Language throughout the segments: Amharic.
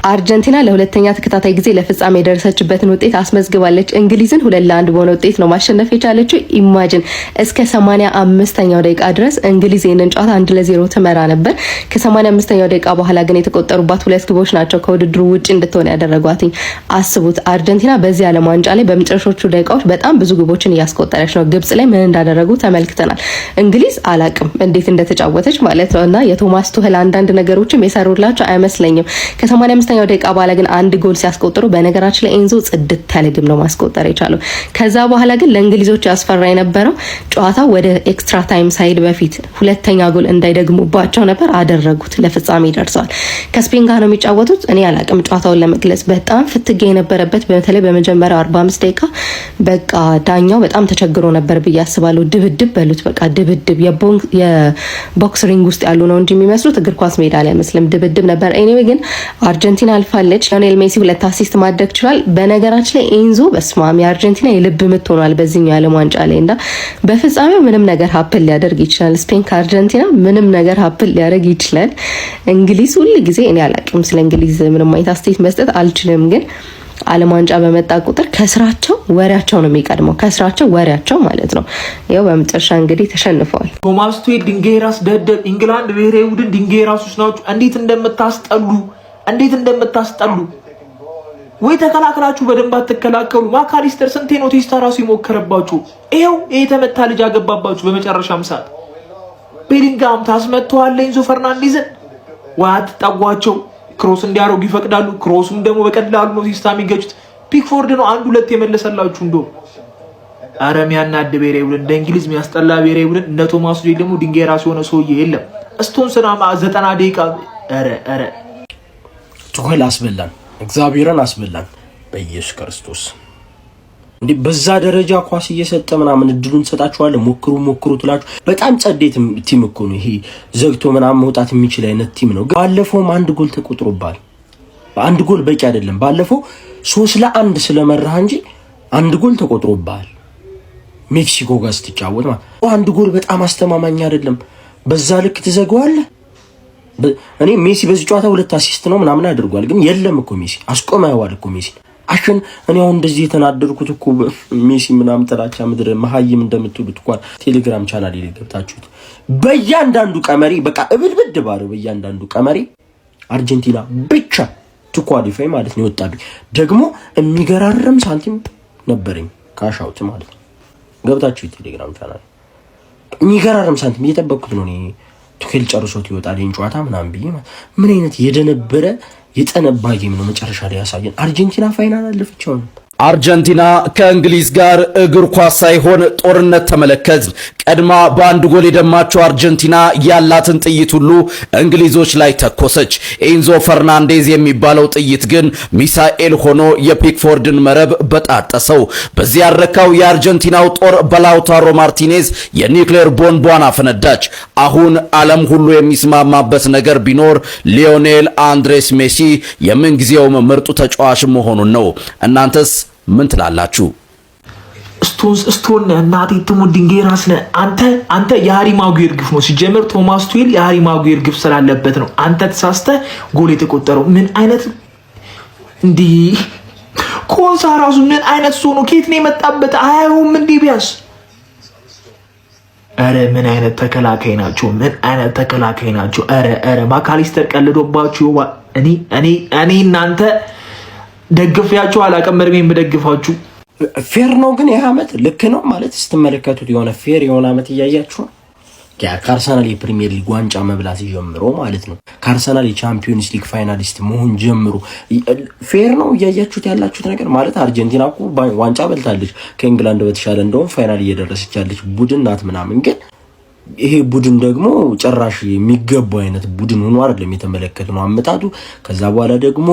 አርጀንቲና ለሁለተኛ ተከታታይ ጊዜ ለፍጻሜ የደረሰችበትን ውጤት አስመዝግባለች። እንግሊዝን 2-1 በሆነ ውጤት ነው ማሸነፍ የቻለችው። ኢማጂን እስከ 85ኛው ደቂቃ ድረስ እንግሊዝ ይህንን ጨዋታ 1-0 ትመራ ነበር። ከ85ኛው ደቂቃ በኋላ ግን የተቆጠሩባት 2 ግቦች ናቸው ከውድድሩ ውጪ እንድትሆን ያደረጓት። አስቡት አርጀንቲና በዚህ ዓለም ዋንጫ ላይ በመጨረሻዎቹ ደቂቃዎች በጣም ብዙ ግቦችን እያስቆጠረች ነው። ግብጽ ላይ ምን እንዳደረጉ ተመልክተናል። እንግሊዝ አላቅም እንዴት እንደተጫወተች ማለት ነው። እና የቶማስ ቱኸል አንዳንድ ነገሮችም የሰሩላቸው አይመስለኝም። ከ85ኛው ደቂቃ በኋላ ግን 1 ጎል ሲያስቆጥሩ በነገራችን ላይ ኤንዞ ጽድት ያለ ግብ ነው ማስቆጠር የቻለው። ከዛ በኋላ ግን ለእንግሊዞች ያስፈራ የነበረው ጨዋታው ወደ ኤክስትራ ታይም ሳይድ በፊት ሁለተኛ ጎል እንዳይደግሙባቸው ነበር። አደረጉት። ለፍጻሜ ደርሰዋል። ከስፔን ጋር ነው የሚጫወቱት። እኔ አላቅም ጨዋታውን ለመግለጽ በጣም ፍትጌ የነበረበት በተለይ በመጀመሪያው 45 ደቂቃ በቃ ዳኛው በጣም ተቸግሮ ነበር ብዬ አስባለሁ። ድብድብ በሉት በቃ ድብድብ የቦክስ ሪንግ ውስጥ ያሉ ነው እንጂ የሚመስሉት እግር ኳስ ሜዳ ላይ አይመስልም። ድብድብ ነበር። ኤኒዌይ ግን አርጀንቲና አልፋለች። ሊዮኔል ሜሲ 2 አሲስት ማድረግ ችሏል። በነገራችን ላይ ኤንዞ በስማም የአርጀንቲና የልብ ምት ሆኗል በዚህኛው የዓለም ዋንጫ ላይ እና በፍጻሜው ምንም ነገር ሀፕል ሊያደርግ ይችላል። ስፔን ከአርጀንቲና ምንም ነገር ሀፕል ሊያደርግ ይችላል። እንግሊዝ ሁሉ ጊዜ እኔ አላቅም ስለ እንግሊዝ ምንም አይነት አስተያየት መስጠት አልችልም። ግን ዓለም ዋንጫ በመጣ ቁጥር ከስራቸው ወሬያቸው ነው የሚቀድመው። ከስራቸው ወሬያቸው ማለት ነው። ያው በመጨረሻ እንግዲህ ተሸንፈዋል። ቶማስ ቱዌል ድንጋይራስ ደደብ ኢንግላንድ ብሔራዊ ቡድን ድንጋይራሶች ናቸው። እንዴት እንደምታስጠሉ ወይ ተከላክላችሁ በደንብ አትከላከሉ። ማካሊስተር ስንቴ ነው ቴስታ ራሱ ይሞከረባችሁ። ይሄው የተመታ ልጅ አገባባችሁ በመጨረሻም ሰዓት። ቤሊንጋም ታስመጥተዋል ኤንዞ ፈርናንዴዝን ወይ አትጠጓቸው። ክሮስ እንዲያሮግ ይፈቅዳሉ። ክሮሱም ደግሞ በቀላሉ ነው ቴስታ የሚገጩት። ፒክፎርድ ነው 1-2 የመለሰላችሁ። እንደው አረ የሚያናድ ብሔራዊ ቡድን እንደ እንግሊዝ የሚያስጠላ ብሔራዊ ቡድን እንደ ቶማስ ቱዌል ደግሞ ድንጋይ ራስ የሆነ ሰውዬ የለም። ስቶንስና 90 ደቂቃ አረ ቱኸል አስበላን፣ እግዚአብሔርን አስበላን በኢየሱስ ክርስቶስ። እንዴ በዛ ደረጃ ኳስ እየሰጠ ምናምን እድሉን ሰጣችኋለሁ ሞክሩ ትላችሁ። በጣም ጸዴት ቲም እኮ ነው ይሄ። ዘግቶ ምናምን መውጣት የሚችል አይነት ቲም ነው። ባለፈውም 1 ጎል ተቆጥሮባል። በ1 ጎል በቂ አይደለም። ባለፈው 3-1 ስለመራህ እንጂ 1 ጎል ተቆጥሮባል። ሜክሲኮ ጋር ስትጫወት ማለት 1 ጎል በጣም አስተማማኝ አይደለም። በዛ ልክ ትዘጋዋለህ። እኔ ሜሲ በዚህ ጨዋታ 2 አሲስት ነው ምናምን አድርጓል። ግን የለም እኮ ሜሲ አስቆማዋል እኮ ሜሲ አሽን እኔ አሁን እንደዚህ የተናደርኩት እኮ ሜሲ ምናምን ተላቻ ምድር መሀይም እንደምትሉት እኮ ቴሌግራም ቻናል ላይ ገብታችሁት በእያንዳንዱ ቀመሪ በቃ እብድብድ ባለው በእያንዳንዱ ቀመሪ አርጀንቲና ብቻ ቱ ማለት ነው ወጣብኝ። ደግሞ የሚገራርም ሳንቲም ነበረኝ ካሻውት ማለት ነው። ገብታችሁ ቴሌግራም ቻናል የሚገራርም ሳንቲም እየጠበቅኩት ነው። እኔ ቱኬል ጨርሶት ይወጣል ጨዋታ ምናምን ብዬ ምን አይነት የደነበረ የጠነባ ጌም ነው መጨረሻ ላይ ያሳየን። አርጀንቲና ፋይናል አለፈችው። አርጀንቲና ከእንግሊዝ ጋር እግር ኳስ ሳይሆን ጦርነት ተመለከት። ቀድማ በ1 ጎል የደማቸው አርጀንቲና ያላትን ጥይት ሁሉ እንግሊዞች ላይ ተኮሰች። ኤንዞ ፈርናንዴዝ የሚባለው ጥይት ግን ሚሳኤል ሆኖ የፒክፎርድን መረብ በጣጠሰው። በዚህ ያረካው የአርጀንቲናው ጦር በላውታሮ ማርቲኔዝ የኒውክሌር ቦምቧን አፈነዳች። አሁን ዓለም ሁሉ የሚስማማበት ነገር ቢኖር ሊዮኔል አንድሬስ ሜሲ የምንጊዜውም ምርጡ ተጫዋች መሆኑን ነው። እናንተስ ምን ትላላችሁ? ስቶን እናቴ ትሙ ድንጋይ ራስ ነህ አንተ የሃሪ ማጉዌር ግፍ ነው ሲጀመር። ቶማስ ቱዌል የሃሪ ማጉዌር ግፍ ስላለበት ነው አንተ ተሳስተህ ጎል የተቆጠረው። ምን አይነት እንዲ ኮንሳ ራሱ ምን አይነት ሰው ነው? ከየት ነው የመጣበት? አያውም እንዲ ቢያስ አረ ምን አይነት ተከላካይ ናቸው? አረ ማካሊስተር ቀልዶባችሁ። እኔ እናንተ ደግፊያችሁ አላቀመርም ደግፋችሁ። ፌር ነው ግን ይሄ አመት ልክ ነው ማለት ስትመለከቱት የሆነ ፌር የሆነ አመት እያያችሁ ከአርሰናል የፕሪሚየር ሊግ ዋንጫ መብላት ጀምሮ ማለት ነው። ከአርሰናል የቻምፒዮንስ ሊግ ፋይናሊስት መሆን ጀምሮ ፌር ነው እያያችሁት ያላችሁት ነገር ማለት አርጀንቲና እኮ ዋንጫ በልታለች ከእንግላንድ በተሻለ እንደውም ፋይናል እየደረሰች ያለች ቡድን ናት ምናምን። ግን ይሄ ቡድን ደግሞ ጭራሽ የሚገባው አይነት ቡድን ሆኖ አይደለም የተመለከትነው አመጣጡ። ከዛ በኋላ ደግሞ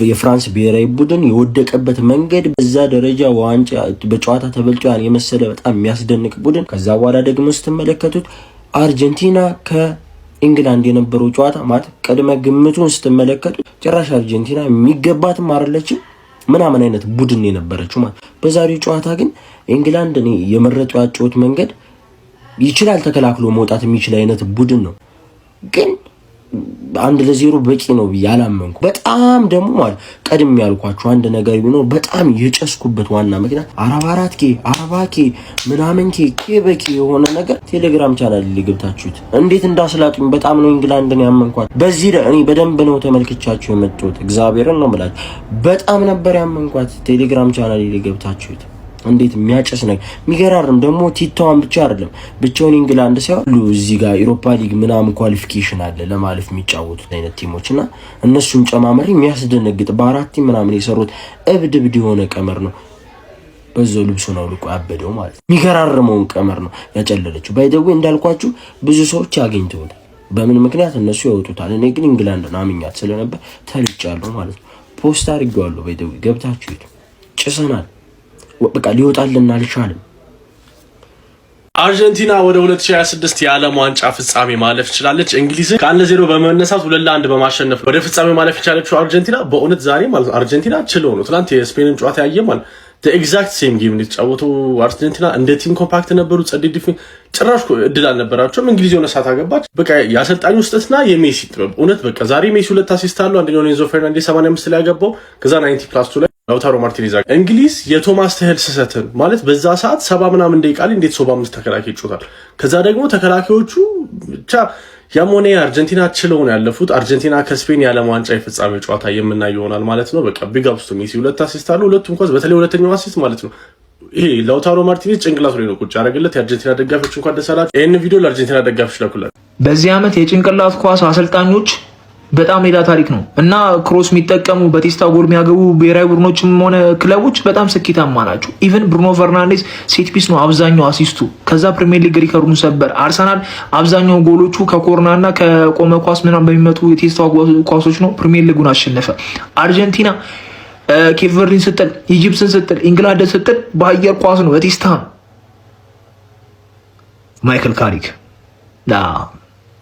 የፍራንስ ብሔራዊ ቡድን የወደቀበት መንገድ በዛ ደረጃ ዋንጫ በጨዋታ ተበልጦ ያን የመሰለ በጣም የሚያስደንቅ ቡድን። ከዛ በኋላ ደግሞ ስትመለከቱት አርጀንቲና ከእንግላንድ የነበረው ጨዋታ ማለት ቀድመ ግምቱን ስትመለከቱት ጭራሽ አርጀንቲና የሚገባትም አይደለችም ምናምን አይነት ቡድን የነበረችው ማለት። በዛሬው ጨዋታ ግን እንግላንድ እኔ የመረጠው ያጨውት መንገድ ይችላል ተከላክሎ መውጣት የሚችል አይነት ቡድን ነው። ግን 1-0 በቂ ነው ያላመንኩ። በጣም ደግሞ ማለት ቀድም ያልኳችሁ አንድ ነገር ቢኖር በጣም የጨስኩበት ዋና ምክንያት 44K 40K ምናምን በቂ የሆነ ነገር ቴሌግራም ቻናል ላይ ገብታችሁት እንዴት እንዳስላጡኝ በጣም ነው ኢንግላንድን ያመንኳት። በዚህ እኔ በደንብ ነው ተመልክቻችሁ የመጣሁት። እግዚአብሔርን ነው የምላችሁ በጣም ነበር ያመንኳት። ቴሌግራም ቻናል ላይ ገብታችሁት እንዴት የሚያጨስ ነገር የሚገራርም ደግሞ ቲታዋን ብቻ አይደለም ብቻውን ኢንግላንድ ሳይሆን እዚህ ጋር አውሮፓ ሊግ ምናምን ኳሊፊኬሽን አለ ለማለፍ የሚጫወቱት አይነት ቲሞችና እነሱን ጨማመሪ የሚያስደነግጥ በአራት ቲም ምናምን የሰሩት እብድ የሆነ ቀመር ነው። በዛው ልብሱን አውልቆ ያበደው ማለት የሚገራርመውን ቀመር ነው ያጨለለችው። ባይደው እንዳልኳችሁ ብዙ ሰዎች ያገኝተውት በምን ምክንያት እነሱ ያወጡታል። እኔ ግን ኢንግላንድን አምኛት ስለነበር ተልጫለሁ ማለት ነው። ፖስት አድርጌዋለሁ። ባይደው ገብታችሁ ጭሰናል በቃ ሊወጣልና አልቻለም። አርጀንቲና ወደ 2026 የዓለም ዋንጫ ፍጻሜ ማለፍ ችላለች። እንግሊዝ ከ1-0 በመነሳት 2-1 በማሸነፍ ወደ ፍጻሜ ማለፍ የቻለችው አርጀንቲና በእውነት ዛሬ ማለት አርጀንቲና ችለው ነው። ትናንት የስፔንን ጨዋታ ያየ ማለት ኤግዛክት ሴም ጌም የተጫወተው አርጀንቲና እንደ ቲም ኮምፓክት ነበሩ። ጸድ ዲፌንስ ጭራሽ እድል አልነበራቸውም። እንግሊዝ የሆነ ሰዓት አገባች። በቃ የአሰልጣኙ ስህተትና የሜሲ ጥበብ እውነት በቃ ዛሬ ሜሲ 2 አሲስት አለው። አንደኛው ኤንዞ ፈርናንዴዝ 85 ላይ ያገባው ከዛ 90+2 ላይ ላውታሮ ማርቲኔዝ። እንግሊዝ የቶማስ ተህል ስህተትን ማለት በዛ ሰዓት 70 ምናምን ደቂቃ ላይ እንዴት 75 ተከላካይ ይጮታል። ከዛ ደግሞ ተከላካዮቹ ብቻ ያሞኔ አርጀንቲና ችለው ነው ያለፉት። አርጀንቲና ከስፔን የዓለም ዋንጫ የፍጻሜ ጨዋታ የምናየው ይሆናል ማለት ነው። በቃ ቢግ አፕስ ቱ ሜሲ 2 አሲስት አለው። ሁለቱም ኳስ በተለይ ሁለተኛው አሲስት ማለት ነው ይሄ ላውታሮ ማርቲኔዝ ጭንቅላቱ ላይ ነው ቁጭ ያደረገለት። የአርጀንቲና ደጋፊዎች እንኳን ደስ አላችሁ። ይሄን ቪዲዮ ለአርጀንቲና ደጋፊዎች ላኩላችሁ። በዚህ ዓመት የጭንቅላት ኳስ አሰልጣኞች በጣም ሌላ ታሪክ ነው እና ክሮስ የሚጠቀሙ በቴስታ ጎል የሚያገቡ ብሔራዊ ቡድኖችም ሆነ ክለቦች በጣም ስኬታማ ናቸው። ኢቨን ብሩኖ ፈርናንዴዝ ሴት ፒስ ነው አብዛኛው አሲስቱ። ከዛ ፕሪሚየር ሊግ ሪከርዱን ሰበር። አርሰናል አብዛኛው ጎሎቹ ከኮርናና ከቆመ ኳስ ምናምን በሚመጡ የቴስታ ኳሶች ነው ፕሪሚየር ሊጉን አሸነፈ። አርጀንቲና ኬፕ ቨርዲን ስትል፣ ኢጂፕትን ስትል፣ ኢንግላንድ ስትል በአየር ኳስ ነው በቴስታ ነው። ማይክል ካሪክ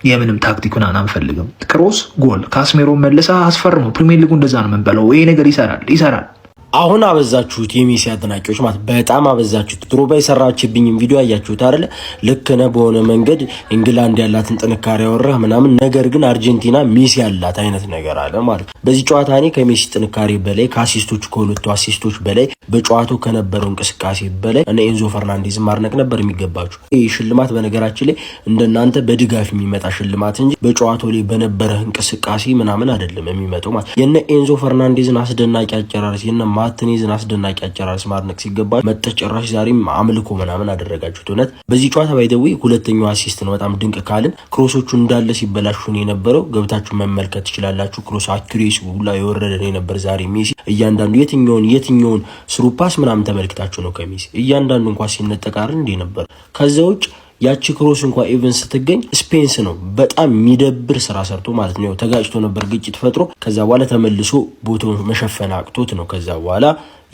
የምንም ታክቲኩን አንፈልግም። ክሮስ ጎል ካስሜሮ መለሳ አስፈርመው ፕሪሚየር ሊጉ እንደዛ ነው የምንበለው። ይሄ ነገር ይሰራል። አሁን አበዛችሁት። የሚሲ አድናቂዎች ማለት በጣም አበዛችሁት። ድሮባ የሰራችብኝም ቪዲዮ አያችሁት አይደለ? ልክ ነህ በሆነ መንገድ ኢንግላንድ ያላትን ጥንካሬ ያወራህ ምናምን፣ ነገር ግን አርጀንቲና ሜሲ ያላት አይነት ነገር አለ ማለት። በዚህ ጨዋታ እኔ ከሜሲ ጥንካሬ በላይ ከአሲስቶቹ ከሁለቱ አሲስቶች በላይ በጨዋታው ከነበረው እንቅስቃሴ በላይ እነ ኤንዞ ፈርናንዴዝ ማድነቅ ነበር የሚገባችሁ። ይህ ሽልማት በነገራችን ላይ እንደናንተ በድጋፍ የሚመጣ ሽልማት እንጂ በጨዋታው ላይ በነበረ እንቅስቃሴ ምናምን አይደለም የሚመጣው ማለት። የነ ኤንዞ ፈርናንዴዝን አስደናቂ አጨራረስ የነ ማርቲኔዝን አስደናቂ አጨራረስ ማድነቅ ሲገባ መተጨራሽ ዛሬም አምልኮ ምናምን አደረጋችሁት። እውነት በዚህ ጨዋታ ባይደዊ ሁለተኛው አሲስት ነው በጣም ድንቅ ካልን ክሮሶቹ እንዳለ ሲበላሹን የነበረው ገብታችሁ መመልከት ትችላላችሁ። ክሮስ አኩሬሲ ሁላ የወረደ ነው የነበር ዛሬ ሜሲ እያንዳንዱ የትኛውን ስሩፓስ ምናምን ተመልክታችሁ ነው ከሜሲ እያንዳንዱ እንኳን ሲነጠቃር እንዴ ነበር። ከዛ ውጭ ያቺ ክሮስ እንኳን ኢቨን ስትገኝ ስፔንስ ነው በጣም የሚደብር ስራ ሰርቶ ማለት ነው። ተጋጭቶ ነበር ግጭት ፈጥሮ ከዛ በኋላ ተመልሶ ቦታውን መሸፈን አቅቶት ነው ከዛ በኋላ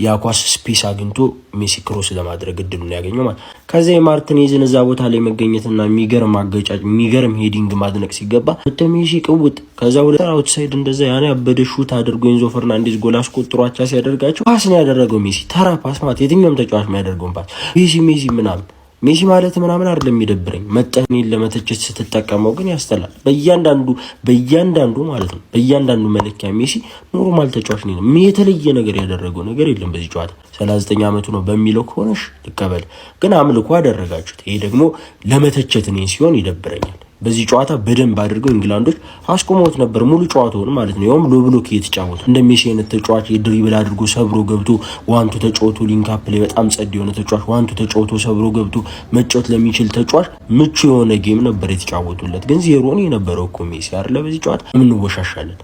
ያኳስ ስፔስ አግኝቶ ሜሲ ክሮስ ለማድረግ እድሉን ያገኘው ማለት። ከዛ የማርቲኔዝን እዛ ቦታ ላይ መገኘትና የሚገርም አገጫጭ የሚገርም ሄዲንግ ማድነቅ ሲገባ ሜሲ ቅውጥ ከዛ ወደ አውትሳይድ እንደዛ ያኔ አበደ ሹት አድርጎ ኤንዞ ፈርናንዴዝ ጎል አስቆጥሯቻ ሲያደርጋቸው ፓስ ነው ያደረገው ሜሲ። ተራ ፓስ ማለት የትኛውም ተጫዋች የሚያደርገው ፓስ ሜሲ ምናምን ሜሲ ማለት ምናምን አይደለም የሚደብረኝ መጠኔን ለመተቸት ስትጠቀመው ግን ያስተላል። በእያንዳንዱ ማለት ነው በእያንዳንዱ መለኪያ ሜሲ ኖርማል ተጫዋች ነው። የተለየ ነገር ያደረገው ነገር የለም በዚህ ጨዋታ። 39 ዓመቱ ነው በሚለው ከሆነሽ ልቀበል፣ ግን አምልኮ አደረጋችሁት። ይሄ ደግሞ ለመተቸት እኔ ሲሆን ይደብረኛል። በዚህ ጨዋታ በደንብ አድርገው እንግላንዶች አስቆመውት ነበር ሙሉ ጨዋታውን ማለት ነው። ያውም ሎብሎክ እየተጫወቱ እንደ ሜሲ አይነት ተጫዋች የድሪብል አድርጎ ሰብሮ ገብቶ ዋንቱ ተጫውቶ ሊንካፕ ላይ በጣም ጸድ የሆነ ተጫዋች ዋንቱ ተጫውቶ ሰብሮ ገብቶ መጫወት ለሚችል ተጫዋች ምቹ የሆነ ጌም ነበር የተጫወቱለት። ግን ዜሮን የነበረው እኮ ሜሲ አይደለ በዚህ ጨዋታ እንወሻሻለን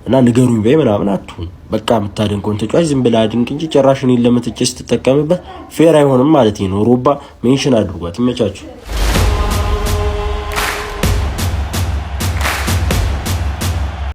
እና ንገሩኝ በይ ምናምን አትሁን። በቃ የምታደንቀውን ተጫዋች ዝም ብለህ አድንቅ እንጂ ጭራሽ እኔን ለመተቸት ስትጠቀምበት ፌር አይሆንም ማለት ነው። ሮባ ሜንሽን አድርጓት። ይመቻችሁ።